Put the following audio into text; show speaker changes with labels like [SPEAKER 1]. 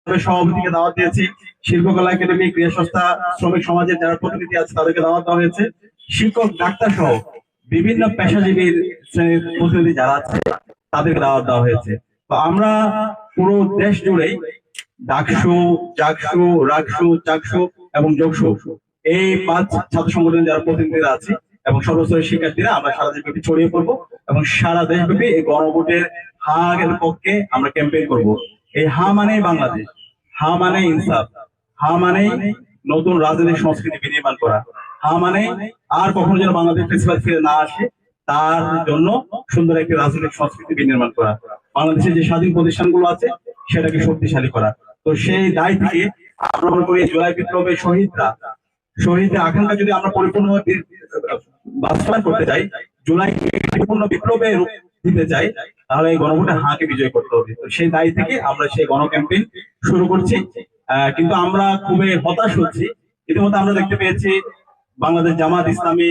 [SPEAKER 1] সভাপতিকে দাওয়াত দিয়েছি, শিল্পকলা একাডেমি, ক্রীড়া সংস্থা, শ্রমিক সমাজের যারা প্রতিনিধি আছে তাদেরকে দাওয়াত দেওয়া হয়েছে, শিক্ষক, ডাক্তার সহ বিভিন্ন পেশাজীবীর শ্রেণীর প্রতিনিধি যারা আছে তাদেরকে দাওয়াত দেওয়া হয়েছে। তো আমরা পুরো দেশ জুড়েই ডাকসু, জাকসু, রাকসু, চাকসু এবং যোগসু, এই 5 ছাত্র সংগঠনের যারা প্রতিনিধিরা আছে এবং সর্বস্তরের শিক্ষার্থীরা আমরা সারা দেশব্যাপী ছড়িয়ে পড়বো এবং সারা দেশব্যাপী এই গণভোটের হা এর পক্ষে আমরা ক্যাম্পেইন করব। এই হা মানেই বাংলাদেশ, হা মানে ইনসাফ, হা মানে নতুন রাজনৈতিক সংস্কৃতি বিনির্মাণ করা, হা মানে আর কখনো যেন বাংলাদেশ ফেসিবাদ ফিরে না আসে, তার জন্য সুন্দর একটি রাজনৈতিক সংস্কৃতি বিনির্মাণ করা, বাংলাদেশের যে স্বাধীন প্রতিষ্ঠানগুলো আছে সেটাকে শক্তিশালী করা। তো সেই দায় থেকে আমরা মনে করি জুলাই বিপ্লবের শহীদদের আকাঙ্ক্ষা যদি আমরা পরিপূর্ণ বাস্তবায়ন করতে চাই, জুলাই পরিপূর্ণ বিপ্লবে রূপ দিতে চাই, তাহলে এই গণভোটের হাঁকে বিজয় করতে হবে। তো সেই দায় থেকে আমরা সেই গণ ক্যাম্পেইন শুরু করছি। কিন্তু আমরা খুবই হতাশ হচ্ছি, ইতিমধ্যে আমরা দেখতে পেয়েছি বাংলাদেশ জামাত ইসলামী